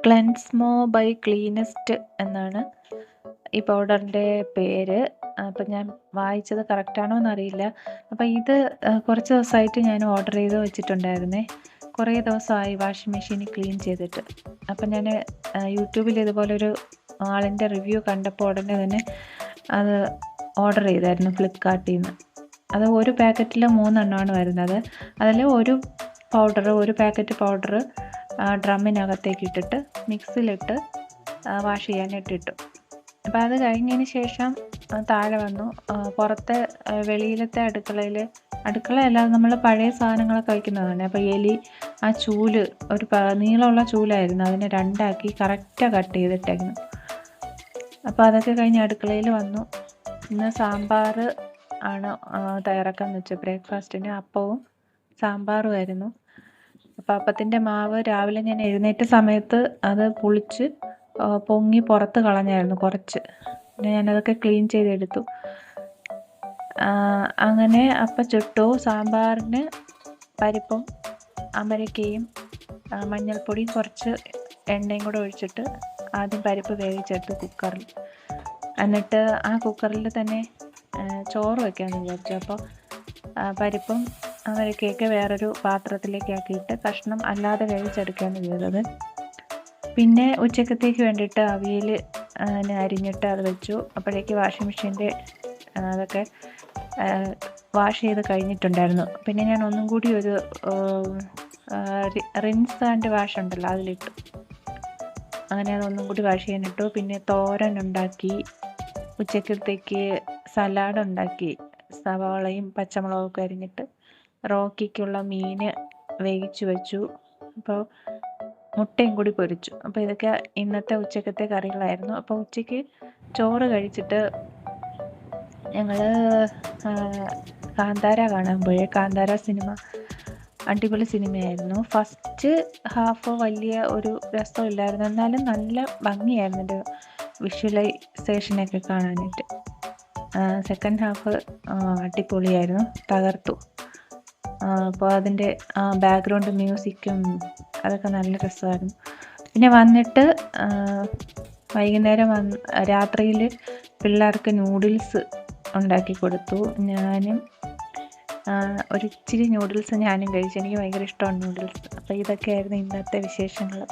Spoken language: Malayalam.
ക്ലെൻസ്മോ ബൈ ക്ലീനസ്റ്റ് എന്നാണ് ഈ പൗഡറിൻ്റെ പേര്. അപ്പം ഞാൻ വായിച്ചത് കറക്റ്റാണോ എന്നറിയില്ല. അപ്പം ഇത് കുറച്ച് ദിവസമായിട്ട് ഞാൻ ഓർഡർ ചെയ്ത് വെച്ചിട്ടുണ്ടായിരുന്നേ. കുറേ ദിവസമായി വാഷിംഗ് മെഷീനിൽ ക്ലീൻ ചെയ്തിട്ട്. അപ്പം ഞാൻ യൂട്യൂബിൽ ഇതുപോലൊരു ആളിൻ്റെ റിവ്യൂ കണ്ടപ്പോൾ ഉടനെ തന്നെ അത് ഓർഡർ ചെയ്തായിരുന്നു ഫ്ലിപ്കാർട്ടിൽ നിന്ന്. അത് ഒരു പാക്കറ്റിൽ 3 എണ്ണമാണ് വരുന്നത്. അതിൽ ഒരു പാക്കറ്റ് പൗഡർ ഡ്രമ്മിനകത്തേക്ക് ഇട്ടിട്ട് മിക്സിയിലിട്ട് വാഷ് ചെയ്യാനിട്ടിട്ടു. അപ്പോൾ അത് കഴിഞ്ഞതിന് ശേഷം താഴെ വന്നു. പുറത്തെ വെളിയിലത്തെ അടുക്കളയല്ലാതെ നമ്മൾ പഴയ സാധനങ്ങളൊക്കെ വയ്ക്കുന്നതാണ്. അപ്പോൾ ആ ചൂല് നീളമുള്ള ചൂലായിരുന്നു, അതിനെ 2ആക്കി കറക്റ്റാണ് കട്ട് ചെയ്തിട്ടേക്കുന്നു. അപ്പോൾ അതൊക്കെ കഴിഞ്ഞ് അടുക്കളയിൽ വന്നു. ഇന്ന് സാമ്പാർ ആണ് തയ്യാറാക്കാമെന്ന് വെച്ചത്. ബ്രേക്ക്ഫാസ്റ്റിന് അപ്പവും സാമ്പാറുമായിരുന്നു. അപ്പോൾ അപ്പത്തിൻ്റെ മാവ് രാവിലെ ഞാൻ എഴുന്നേറ്റ സമയത്ത് അത് പുളിച്ച് പൊങ്ങി പുറത്ത് കളഞ്ഞായിരുന്നു കുറച്ച്. പിന്നെ ഞാനതൊക്കെ ക്ലീൻ ചെയ്തെടുത്തു. അങ്ങനെ അപ്പം ചുട്ടു. സാമ്പാറിന് പരിപ്പും അമരക്കയും മഞ്ഞൾപ്പൊടിയും കുറച്ച് എണ്ണയും കൂടെ ഒഴിച്ചിട്ട് ആദ്യം പരിപ്പ് വേവിച്ചെടുത്തു കുക്കറിൽ. എന്നിട്ട് ആ കുക്കറിൽ തന്നെ ചോറ് വയ്ക്കാമെന്ന് വിചാരിച്ചു. അപ്പോൾ പരിപ്പും അമരക്കയൊക്കെ വേറൊരു പാത്രത്തിലേക്ക് ആക്കിയിട്ട് കഷ്ണം അല്ലാതെ വേവിച്ചെടുക്കുകയാണ് ചെയ്തത്. പിന്നെ ഉച്ചക്കത്തേക്ക് വേണ്ടിയിട്ട് അവിയൽ അരിഞ്ഞിട്ട് അത് വെച്ചു. അപ്പോഴേക്ക് വാഷിംഗ് മെഷീൻ്റെ അതൊക്കെ വാഷ് ചെയ്ത് കഴിഞ്ഞിട്ടുണ്ടായിരുന്നു. പിന്നെ ഞാൻ ഒന്നും കൂടി ഒരു റിൻസ് ആൻഡ് വാഷ് ഉണ്ടല്ലോ, അതിലിട്ടു. അങ്ങനെ അതൊന്നും കൂടി വാഷ് ചെയ്യാനിട്ടു. പിന്നെ തോരൻ ഉണ്ടാക്കി. ഉച്ചക്കത്തേക്ക് സലാഡ് ഉണ്ടാക്കി. സവാളയും പച്ചമുളകൊക്കെ അരിഞ്ഞിട്ട് റോക്കിക്കുള്ള മീൻ വേവിച്ച് വെച്ചു. അപ്പോൾ മുട്ടയും കൂടി പൊരിച്ചു. അപ്പോൾ ഇതൊക്കെ ഇന്നത്തെ ഉച്ചക്കത്തെ കറികളായിരുന്നു. അപ്പോൾ ഉച്ചയ്ക്ക് ചോറ് കഴിച്ചിട്ട് ഞങ്ങൾ കാന്താര കാണാൻ പോയി. കാന്താര സിനിമ അടിപൊളി സിനിമയായിരുന്നു. ഫസ്റ്റ് ഹാഫ് വലിയ ഒരു രസമില്ലായിരുന്നു, എന്നാലും നല്ല ഭംഗിയായിരുന്നു എൻ്റെ വിഷ്വലൈസേഷനൊക്കെ കാണാനായിട്ട്. സെക്കൻഡ് ഹാഫ് അടിപൊളിയായിരുന്നു, തകർത്തു. അപ്പോൾ അതിൻ്റെ ബാക്ക്ഗ്രൗണ്ട് മ്യൂസിക്കും അതൊക്കെ നല്ല രസമായിരുന്നു. പിന്നെ വന്നിട്ട് വൈകുന്നേരം രാത്രിയിൽ പിള്ളേർക്ക് നൂഡിൽസ് ഉണ്ടാക്കി കൊടുത്തു. ഞാനും ഒരിച്ചിരി നൂഡിൽസ് ഞാനും കഴിച്ചു. എനിക്ക് ഭയങ്കര ഇഷ്ടമാണ് നൂഡിൽസ്. അപ്പോൾ ഇതൊക്കെയായിരുന്നു ഇന്നത്തെ വിശേഷങ്ങൾ.